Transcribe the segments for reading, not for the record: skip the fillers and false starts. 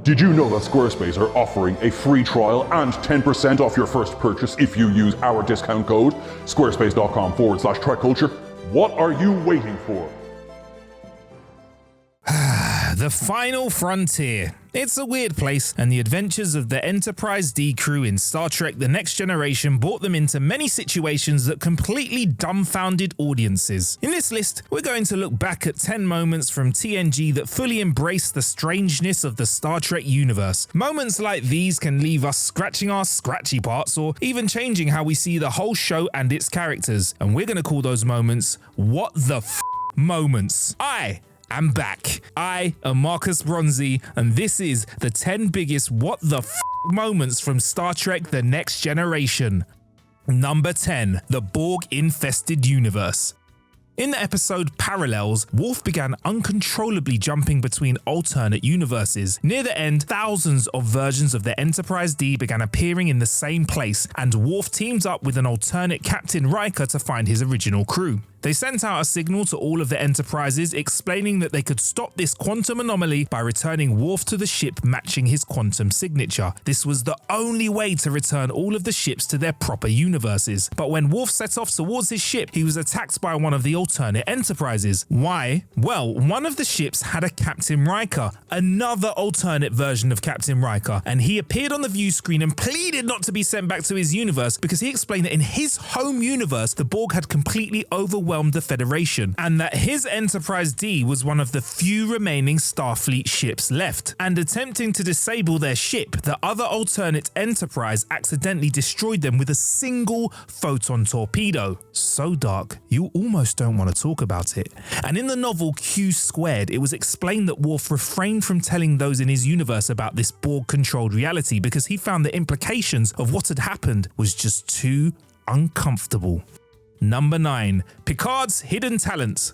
Did you know that Squarespace are offering a free trial and 10% off your first purchase if you use our discount code? Squarespace.com/TrekCulture. What are you waiting for? The Final Frontier. It's a weird place, and the adventures of the Enterprise D crew in Star Trek The Next Generation brought them into many situations that completely dumbfounded audiences. In this list, we're going to look back at 10 moments from TNG that fully embrace the strangeness of the Star Trek universe. Moments like these can leave us scratching our scratchy parts or even changing how we see the whole show and its characters. And we're going to call those moments What the F moments. I'm back. I am Marcus Bronzy, and this is the 10 biggest what the f moments from Star Trek The Next Generation. Number 10. The Borg-INFESTED universe. In the episode Parallels, Worf began uncontrollably jumping between alternate universes. Near the end, thousands of versions of the Enterprise D began appearing in the same place, and Worf teams up with an alternate Captain Riker to find his original crew. They sent out a signal to all of the Enterprises explaining that they could stop this quantum anomaly by returning Worf to the ship matching his quantum signature. This was the only way to return all of the ships to their proper universes. But when Worf set off towards his ship, he was attacked by one of the alternate Enterprises. Why? Well, one of the ships had a Captain Riker, another alternate version of Captain Riker, and he appeared on the view screen and pleaded not to be sent back to his universe because he explained that in his home universe, the Borg had completely overwhelmed the Federation, and that his Enterprise D was one of the few remaining Starfleet ships left. And attempting to disable their ship, the other alternate Enterprise accidentally destroyed them with a single photon torpedo. So dark, you almost don't want to talk about it. And in the novel Q², it was explained that Worf refrained from telling those in his universe about this Borg-controlled reality because he found the implications of what had happened was just too uncomfortable. Number 9. Picard's hidden talents.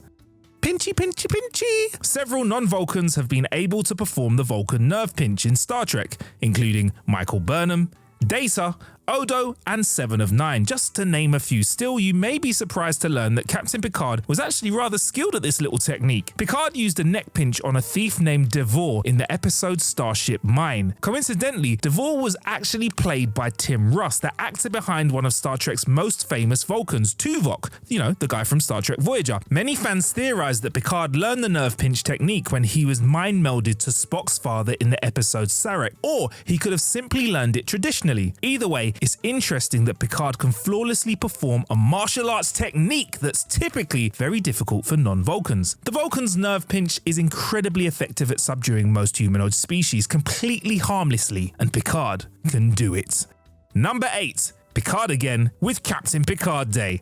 Pinchy, pinchy, pinchy! Several non-Vulcans have been able to perform the Vulcan nerve pinch in Star Trek, including Michael Burnham, Data, Odo, and 7 of 9, just to name a few. Still, you may be surprised to learn that Captain Picard was actually rather skilled at this little technique. Picard used a neck pinch on a thief named Devore in the episode Starship Mine. Coincidentally, Devore was actually played by Tim Russ, the actor behind one of Star Trek's most famous Vulcans, Tuvok, the guy from Star Trek Voyager. Many fans theorized that Picard learned the nerve pinch technique when he was mind melded to Spock's father in the episode Sarek, or he could have simply learned it traditionally. Either way, it's interesting that Picard can flawlessly perform a martial arts technique that's typically very difficult for non-Vulcans. The Vulcan's nerve pinch is incredibly effective at subduing most humanoid species completely harmlessly, and Picard can do it. Number 8. Picard again with Captain Picard Day.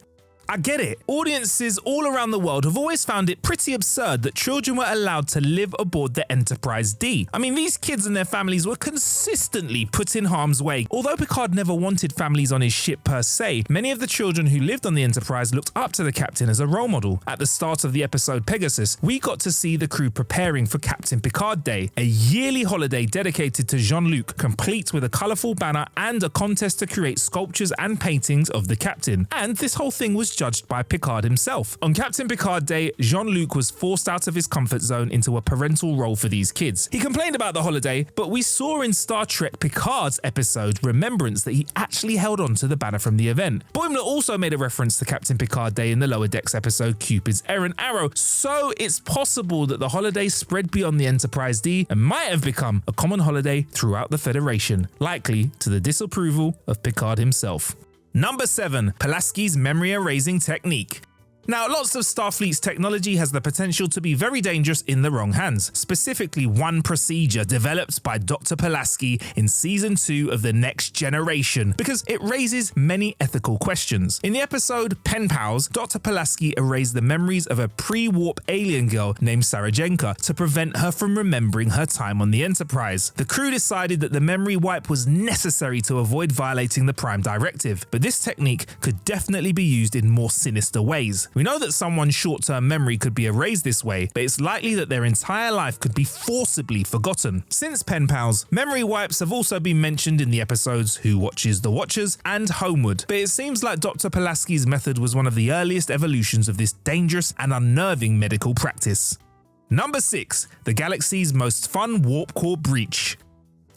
I get it. Audiences all around the world have always found it pretty absurd that children were allowed to live aboard the Enterprise D. I mean, these kids and their families were consistently put in harm's way. Although Picard never wanted families on his ship per se, many of the children who lived on the Enterprise looked up to the captain as a role model. At the start of the episode Pegasus, we got to see the crew preparing for Captain Picard Day, a yearly holiday dedicated to Jean-Luc, complete with a colourful banner and a contest to create sculptures and paintings of the captain. And this whole thing was judged by Picard himself. On Captain Picard Day, Jean-Luc was forced out of his comfort zone into a parental role for these kids. He complained about the holiday, but we saw in Star Trek Picard's episode Remembrance that he actually held on to the banner from the event. Boimler also made a reference to Captain Picard Day in the Lower Decks episode Cupid's Errant Arrow, so it's possible that the holiday spread beyond the Enterprise D and might have become a common holiday throughout the Federation, likely to the disapproval of Picard himself. Number 7. Pulaski's memory erasing technique. Now, lots of Starfleet's technology has the potential to be very dangerous in the wrong hands, specifically one procedure developed by Dr. Pulaski in Season 2 of The Next Generation, because it raises many ethical questions. In the episode Pen Pals, Dr. Pulaski erased the memories of a pre-warp alien girl named Sarajenka to prevent her from remembering her time on the Enterprise. The crew decided that the memory wipe was necessary to avoid violating the Prime Directive, but this technique could definitely be used in more sinister ways. We know that someone's short-term memory could be erased this way, but it's likely that their entire life could be forcibly forgotten. Since Pen Pals, memory wipes have also been mentioned in the episodes Who Watches the Watchers and Homeward, but it seems like Dr. Pulaski's method was one of the earliest evolutions of this dangerous and unnerving medical practice. Number 6. The galaxy's most fun warp core breach.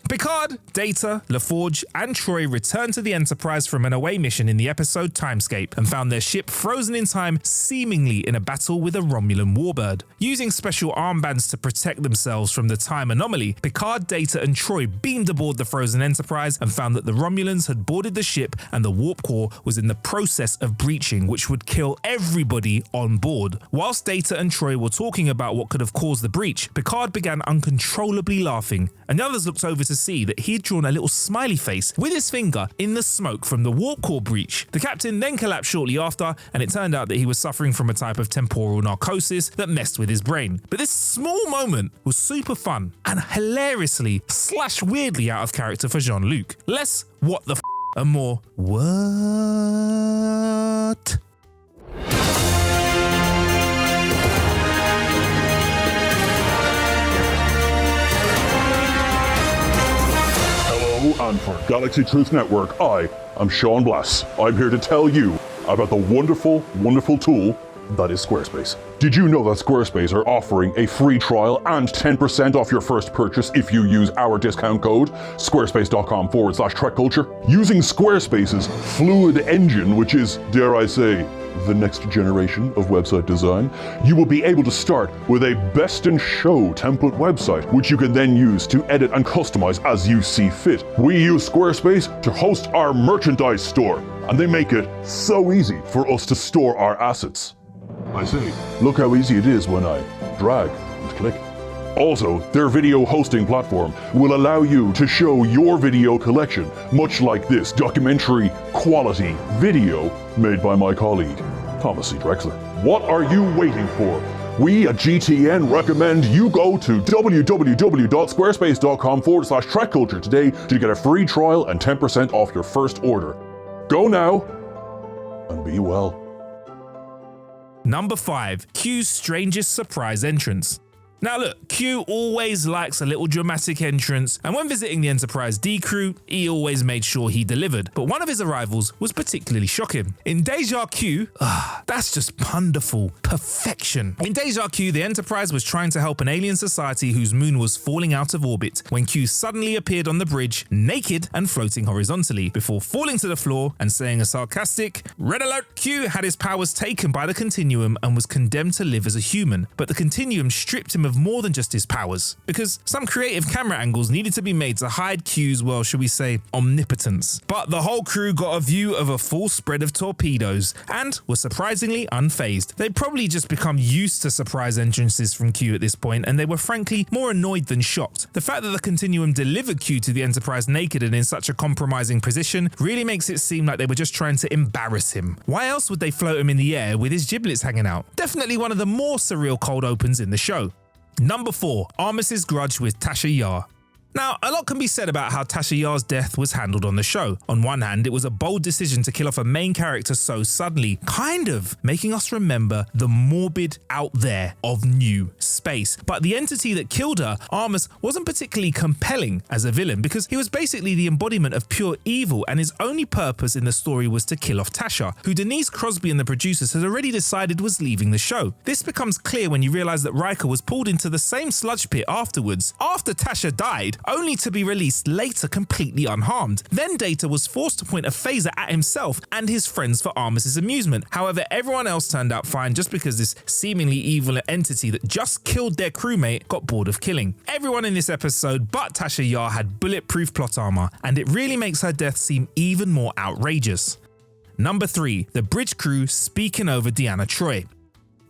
Picard, Data, LaForge, and Troy returned to the Enterprise from an away mission in the episode Timescape and found their ship frozen in time, seemingly in a battle with a Romulan warbird. Using special armbands to protect themselves from the time anomaly, Picard, Data, and Troy beamed aboard the frozen Enterprise and found that the Romulans had boarded the ship and the warp core was in the process of breaching, which would kill everybody on board. Whilst Data and Troy were talking about what could have caused the breach, Picard began uncontrollably laughing, and the others looked over to see that he had drawn a little smiley face with his finger in the smoke from the warp core breach. The captain then collapsed shortly after, and it turned out that he was suffering from a type of temporal narcosis that messed with his brain. But this small moment was super fun and hilariously / weirdly out of character for Jean-Luc. Less what the f and more what? And for Galaxy Truth Network, I am Sean Blass. I'm here to tell you about the wonderful, wonderful tool that is Squarespace. Did you know that Squarespace are offering a free trial and 10% off your first purchase if you use our discount code, squarespace.com/TrekCulture? Using Squarespace's Fluid Engine, which is, dare I say, the next generation of website design, you will be able to start with a best-in-show template website, which you can then use to edit and customize as you see fit. We use Squarespace to host our merchandise store, and they make it so easy for us to store our assets. I say, look how easy it is when I drag and click. Also, their video hosting platform will allow you to show your video collection, much like this documentary quality video made by my colleague, Thomas C. Drexler. What are you waiting for? We at GTN recommend you go to www.squarespace.com/TrekCulture today to get a free trial and 10% off your first order. Go now and be well. Number 5. Q's strangest surprise entrance. Now look, Q always likes a little dramatic entrance, and when visiting the Enterprise D crew, he always made sure he delivered, but one of his arrivals was particularly shocking. In Deja Q, that's just wonderful perfection. In Deja Q, the Enterprise was trying to help an alien society whose moon was falling out of orbit when Q suddenly appeared on the bridge, naked and floating horizontally, before falling to the floor and saying a sarcastic, "Red alert!" Q had his powers taken by the Continuum and was condemned to live as a human, but the Continuum stripped him of more than just his powers, because some creative camera angles needed to be made to hide Q's, well, shall we say, omnipotence. But the whole crew got a view of a full spread of torpedoes and were surprisingly unfazed. They'd probably just become used to surprise entrances from Q at this point, and they were frankly more annoyed than shocked. The fact that the Continuum delivered Q to the Enterprise naked and in such a compromising position really makes it seem like they were just trying to embarrass him. Why else would they float him in the air with his giblets hanging out? Definitely one of the more surreal cold opens in the show. Number 4. ARMUS' grudge with TASHA Yar. Now, a lot can be said about how TASHA Yar's death was handled on the show. On one hand, it was a bold decision to kill off a main character so suddenly, kind of making us remember the morbid out there of new space. But the entity that killed her, ARMUS, wasn't particularly compelling as a villain because he was basically the embodiment of pure evil, and his only purpose in the story was to kill off TASHA, who Denise Crosby and the producers had already decided was leaving the show. This becomes clear when you realise that Riker was pulled into the same sludge pit afterwards, after TASHA died, only to be released later completely unharmed. Then Data was forced to point a phaser at himself and his friends for ARMUS' amusement. However, everyone else turned out fine just because this seemingly evil entity that just killed their crewmate got bored of killing. Everyone in this episode but TASHA Yar had bulletproof plot armor, and it really makes her death seem even more outrageous. Number 3. The bridge crew speaking over DEANNA Troi.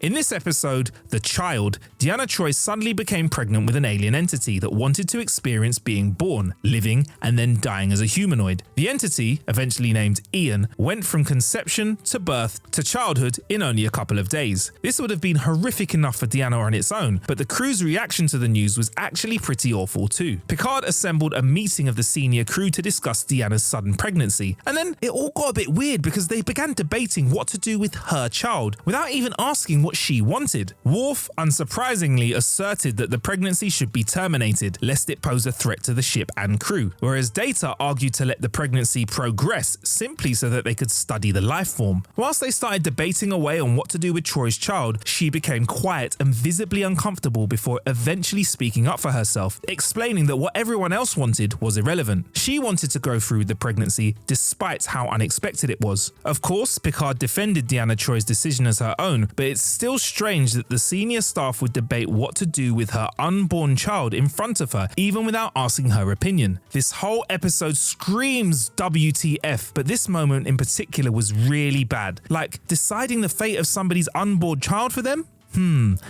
In this episode, The Child, DEANNA Troi suddenly became pregnant with an alien entity that wanted to experience being born, living, and then dying as a humanoid. The entity, eventually named Ian, went from conception to birth to childhood in only a couple of days. This would have been horrific enough for DEANNA on its own, but the crew's reaction to the news was actually pretty awful too. Picard assembled a meeting of the senior crew to discuss DEANNA's sudden pregnancy, and then it all got a bit weird because they began debating what to do with her child, without even asking what what she wanted. Worf, unsurprisingly, asserted that the pregnancy should be terminated, lest it pose a threat to the ship and crew, whereas Data argued to let the pregnancy progress simply so that they could study the life form. Whilst they started debating away on what to do with Troy's child, she became quiet and visibly uncomfortable before eventually speaking up for herself, explaining that what everyone else wanted was irrelevant. She wanted to go through the pregnancy despite how unexpected it was. Of course, Picard defended Deanna Troy's decision as her own, but it's still strange that the senior staff would debate what to do with her unborn child in front of her, even without asking her opinion. This whole episode screams WTF, but this moment in particular was really bad. Like, deciding the fate of somebody's unborn child for them?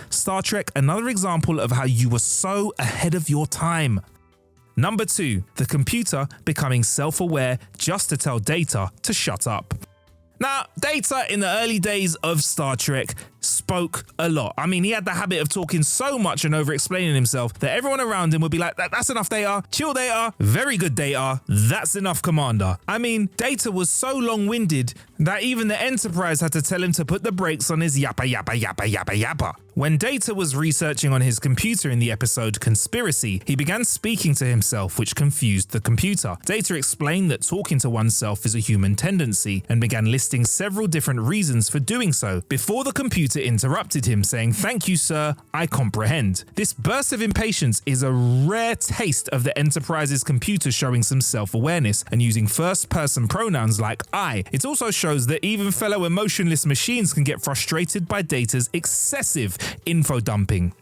Star Trek, another example of how you were so ahead of your time. Number 2, the computer becoming self-aware just to tell Data to shut up. Now, Data in the early days of Star Trek spoke a lot. I mean, he had the habit of talking so much and over-explaining himself that everyone around him would be like, that's enough, Data. Chill, Data. Very good, Data. That's enough, Commander. I mean, Data was so long-winded that even the Enterprise had to tell him to put the brakes on his yappa yappa yappa yappa yappa. When Data was researching on his computer in the episode Conspiracy, he began speaking to himself, which confused the computer. Data explained that talking to oneself is a human tendency and began listing several different reasons for doing so, before the computer interrupted him, saying, "Thank you, sir, I comprehend." This burst of impatience is a rare taste of the Enterprise's computer showing some self-awareness and using first-person pronouns like I. It also shows that even fellow emotionless machines can get frustrated by Data's excessive info dumping.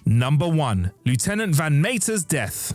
Number 1, Lieutenant Van Mayter's death.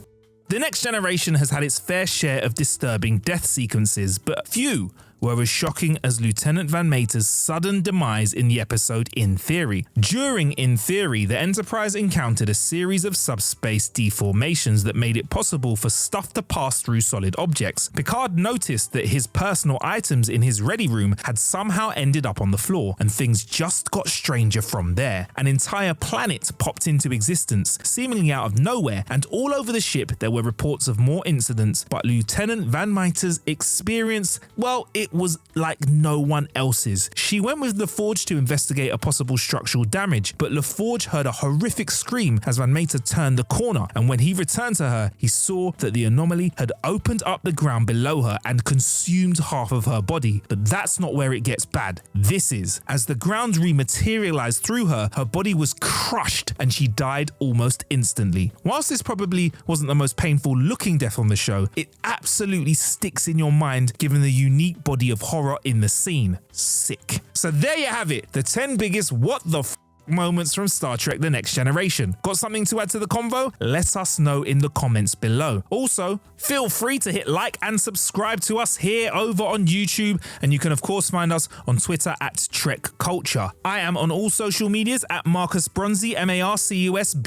The Next Generation has had its fair share of disturbing death sequences, but few were as shocking as Lieutenant Van Mayter's sudden demise in the episode In Theory. During In Theory, the Enterprise encountered a series of subspace deformations that made it possible for stuff to pass through solid objects. Picard noticed that his personal items in his ready room had somehow ended up on the floor, and things just got stranger from there. An entire planet popped into existence, seemingly out of nowhere, and all over the ship there were reports of more incidents, but Lieutenant Van Mayter's experience, well, it was like no one else's. She went with LaForge to investigate a possible structural damage, but LaForge heard a horrific scream as Van Mayter turned the corner, and when he returned to her, he saw that the anomaly had opened up the ground below her and consumed half of her body. But that's not where it gets bad. This is. As the ground rematerialized through her, her body was crushed and she died almost instantly. Whilst this probably wasn't the most painful looking death on the show, it absolutely sticks in your mind given the unique body of horror in the scene. Sick. So there you have it, the 10 biggest what the f moments from Star Trek The Next Generation. Got something to add to the convo? Let us know in the comments below. Also, feel free to hit like and subscribe to us here over on YouTube, and you can of course find us on Twitter at TrekCulture. I am on all social medias at Marcus Bronzy, MarcusBronzy,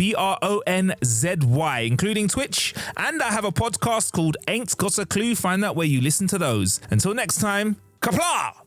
including Twitch, and I have a podcast called Ain't Got a Clue. Find that where you listen to those. Until next time, Kapla!